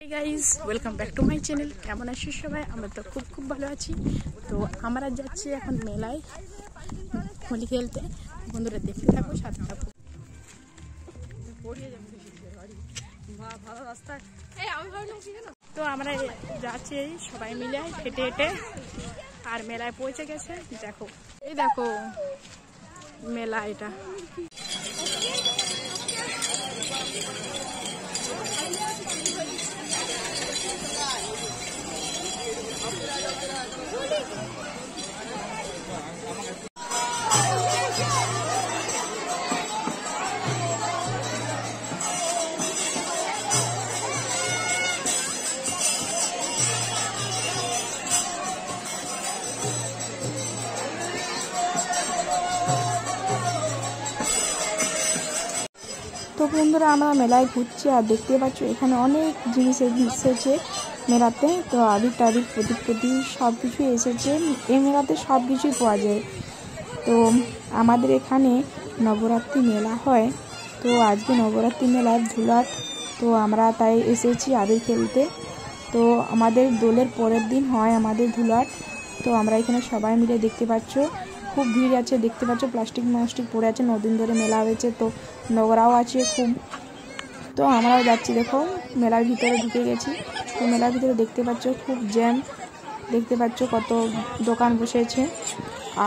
Hey guys, welcome back to my channel. কেমন আছো সবাই? আমরা তো খুব ভালো আছি। তো আমরা যাচ্ছি এখন মেলায় হোলি খেলতে। বন্ধুরা দেখতে থাকো, সাথে থাকো। তো আমরা যাচ্ছি সবাই মিলে হেঁটে হেঁটে, আর মেলায় পৌঁছে গেছে। দেখো, এই দেখো মেলা এটা। তো বন্ধুরা, আমরা মেলায় ঘুরছি আর দেখতে পাচ্ছ এখানে অনেক জিনিস এসেছে মেলাতে। তো আবির টাবির প্রদীপ সব কিছুই এসেছে। এই মেলাতে সব কিছুই পাওয়া যায়। তো আমাদের এখানে নবরাত্রি মেলা হয়, তো আজকে নবরাত্রি মেলার ধুলাট। তো আমরা তাই এসেছি আবির খেলতে। তো আমাদের দোলের পরের দিন হয় আমাদের ধুলাট। তো আমরা এখানে সবাই মিলে দেখতে পাচ্ছ খুব ভিড় আছে। দেখতে পাচ্ছ প্লাস্টিক পড়ে আছে, 9 দিন ধরে মেলা হয়েছে, তো নোংরাও আছে খুব। তো আমরাও যাচ্ছি, দেখো মেলার ভিতরে ঢুকে গেছি। তো মেলার ভিতরে দেখতে পাচ্ছ খুব জ্যাম। দেখতে পাচ্ছ কত দোকান বসেছে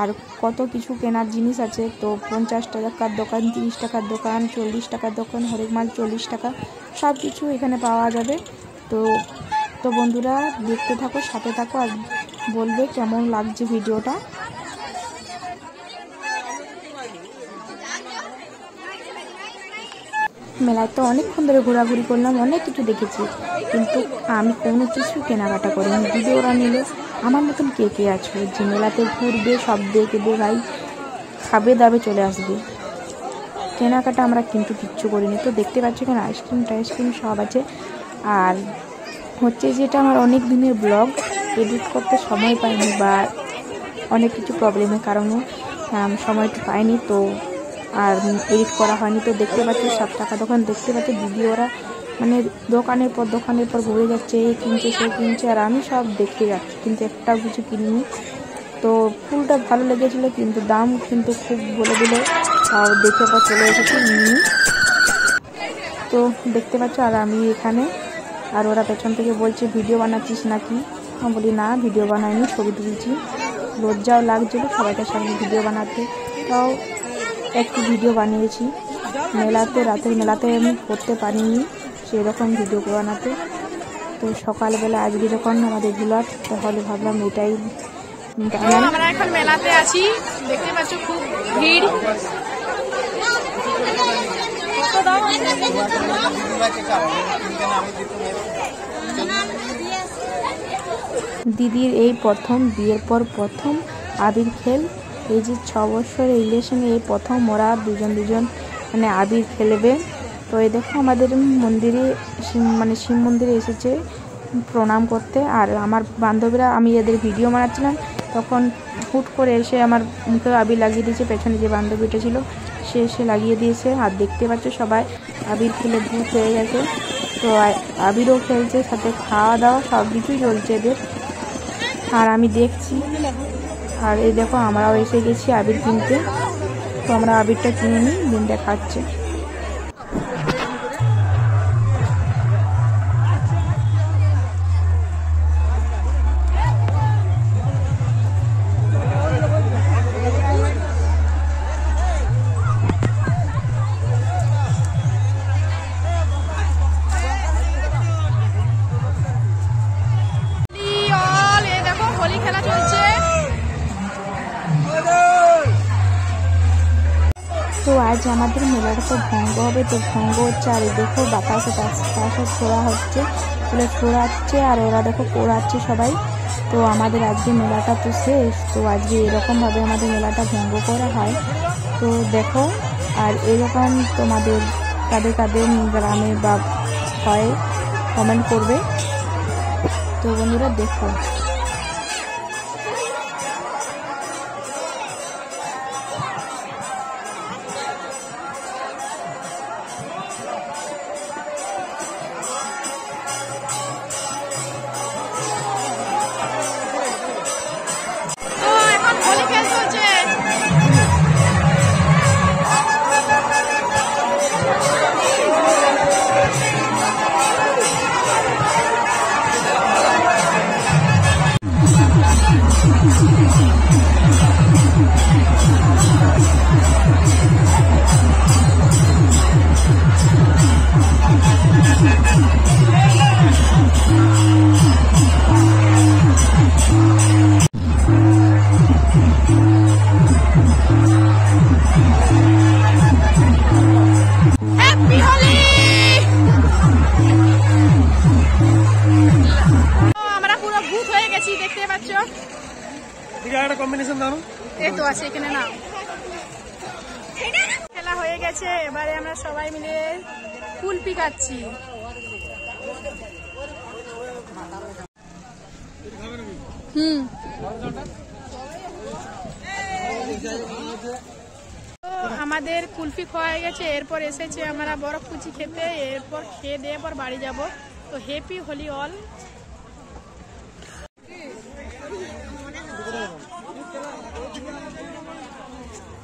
আর কত কিছু কেনার জিনিস আছে। তো 50 টাকার দোকান, 30 টাকার দোকান, 40 টাকার দোকান, হরেক মাল 40 টাকা, সব কিছু এখানে পাওয়া যাবে। তো বন্ধুরা দেখতে থাকো, সাথে থাকো, আর বলবে কেমন লাগছে ভিডিওটা। মেলায় তো অনেকক্ষণ ধরে ঘোরাঘুরি করলাম, অনেক কিছু দেখেছি, কিন্তু আমি কোনো কিছু কেনাকাটা করিনি। যদি ওরা নিল, আমার মতন কে আছো যে মেলাতে ঘুরবে, সব দেখবে, ভাই খাবে দাবে চলে আসবে। কেনাকাটা আমরা কিন্তু কিচ্ছু করিনি। তো দেখতে পাচ্ছ এখানে আইসক্রিম সব আছে। আর হচ্ছে যেটা আমার অনেক দিনের ব্লগ এডিট করতে সময় পাইনি, বা অনেক কিছু প্রবলেমের কারণে সময়টা পাইনি, তো আর এডিট করা হয়নি। তো দেখতে পাচ্ছি 7 টাকা দোকান। দেখতে পাচ্ছি দিদি ওরা মানে দোকানের পর ঘুরে যাচ্ছে, এই কিনছে সে কিনছে, আর আমি সব দেখতে যাচ্ছি, কিন্তু একটাও কিছু কিনিনি। তো ফুলটা ভালো লেগেছিল, কিন্তু দাম কিন্তু খুব বলে দিল, আর দেখে পর চলে এসেছি নিয়ে। তো দেখতে পাচ্ছ আর আমি এখানে, আর ওরা পেছন থেকে বলছে ভিডিও বানাচ্ছিস নাকি। আমি বলি না, ভিডিও বানাইনি, ছবি তুলছি। লজ্জাও লাগছিল সবাইকার সামনে ভিডিও বানাতে, তাও একটু ভিডিও বানিয়েছি। রাতের মেলাতে আমি করতে পারিনি সেরকম ভিডিও বানাতে। তো সকালবেলা আজকে যখন আমাদের ধুলাট, তাহলে ভাবলাম এটাই। আমরা এখন মেলাতে আছি, দেখতে পাচ্ছ খুব ভিড়। দিদির এই প্রথম, বিয়ের পর প্রথম আবির খেল। এই যে 6 বছরের রিলেশনে এই প্রথম ওরা দুজন মানে আবির খেলবে। তো এই দেখো আমাদের মন্দিরে, শিব মন্দিরে এসেছে প্রণাম করতে। আর আমার বান্ধবীরা, আমি এদের ভিডিও বানাচ্ছিলাম, তখন হুট করে এসে আমার মুখে আবির লাগিয়ে দিয়েছে। পেছনে যে বান্ধবীটা ছিল সে এসে লাগিয়ে দিয়েছে। আর দেখতে পাচ্ছ সবাই আবির খেলে ভূত হয়ে গেছে। তো আবিরও খেলছে, সাথে খাওয়া দাওয়া সব কিছুই চলছে এদের, আর আমি দেখছি। আর এই দেখো আমরাও এসে গেছি আবির কিনতে। তো আমরা আবিরটা কিনে নিই, দিন দেখাচ্ছে। তো আজ আমাদের মেলাটা তো ভঙ্গ হবে, তো ভঙ্গ হচ্ছে। আর দেখো বাতাসে ছোড়া হচ্ছে, ছোড়াচ্ছে, আর ওরা দেখো পোড়াচ্ছে সবাই। তো আমাদের আজকে মেলাটা তো শেষ। তো আজকে এরকমভাবে আমাদের মেলাটা ভঙ্গ করা হয়। তো দেখো, আর এরকম তোমাদের কাদের গ্রামে বা হয় কমেন্ট করবে। তো বন্ধুরা দেখো, দিও। কম্বিনেশন দাও। এই তো আছে এখানে না। খেলা হয়ে গেছে, এবারে আমরা সবাই মিলে কুলফি খাচ্ছি। আমাদের কুলফি খাওয়া হয়ে গেছে, এরপর এসেছে আমরা বরফ কুচি খেতে, এরপর খেয়ে দিয়ে পর বাড়ি যাব। তো হ্যাপি হোলি অল।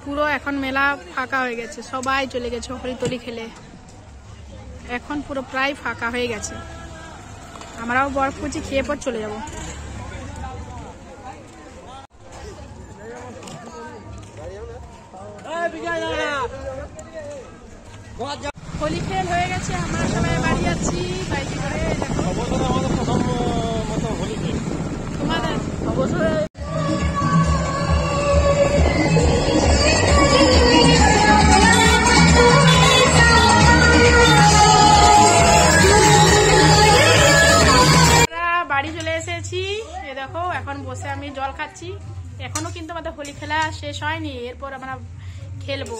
পুরো এখন মেলা ফাঁকা হয়ে গেছে, সবাই চলে গেছে হরিতলি খেলে। এখন পুরো প্রায় ফাঁকা হয়ে গেছে, আমরাও বরফ কুচি খেয়ে পর চলে যাব। হোলি খেল হয়ে গেছে, আমরা সবাই বাড়ি যাচ্ছি বাইকে করে। তোমাদের অবশ্যই বাড়ি চলে এসেছি। এ দেখো এখন বসে আমি জল খাচ্ছি। এখনো কিন্তু আমাদের হোলি খেলা শেষ হয়নি, এরপর আমরা খেলবো।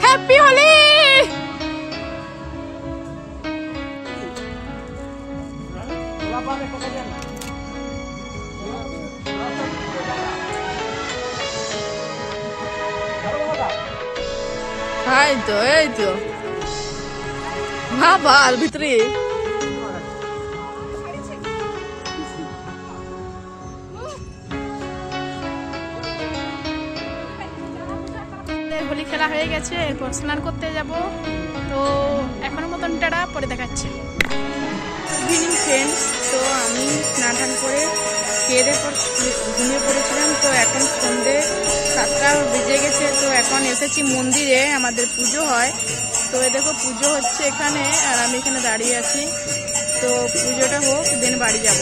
হ্যাপি হোলি। এই তো ভাল ভিতরে হোলি খেলা হয়ে গেছে, এরপর স্নান করতে যাব। তো এখনো মতন টাটা, পরে দেখাচ্ছি। ইভিনিং ফ্রেন্ডস, তো আমি স্নান টান করে খেয়ে দিয়ে পর ঘুমিয়ে পড়েছিলাম। তো এখন সন্ধ্যে 7টা বেজে গেছে। তো এখন এসেছি মন্দিরে, আমাদের পুজো হয়। তো দেখো পুজো হচ্ছে এখানে, আর আমি এখানে দাঁড়িয়ে আছি। তো পুজোটা হোক, দেন বাড়ি যাব।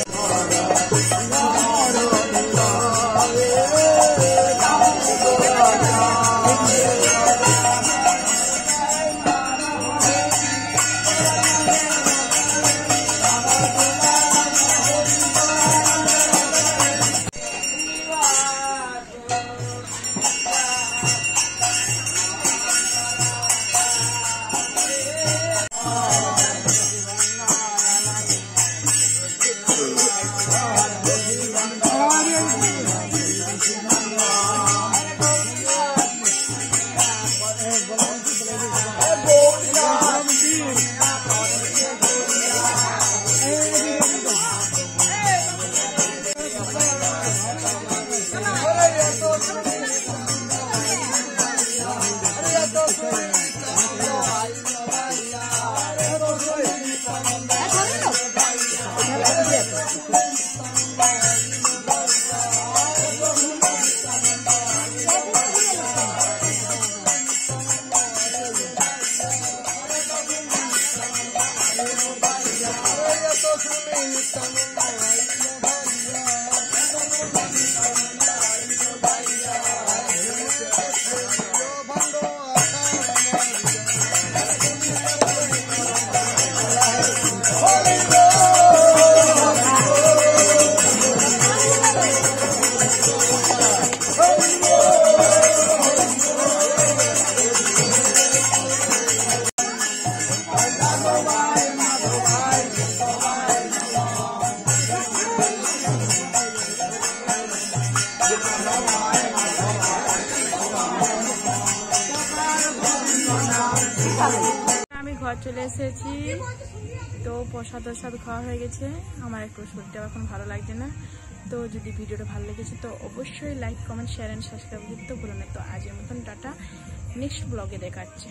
আমি ঘর চলে এসেছি, তো প্রসাদ খাওয়া হয়ে গেছে। আমার একটু শরীরটা এখন ভালো লাগছে না। তো যদি ভিডিওটা ভালো লেগেছে তো অবশ্যই like, comment, share and subscribe করতে ভুলো না। তো আজের মতন টাটা, নেক্সট ব্লগে দেখাচ্ছে।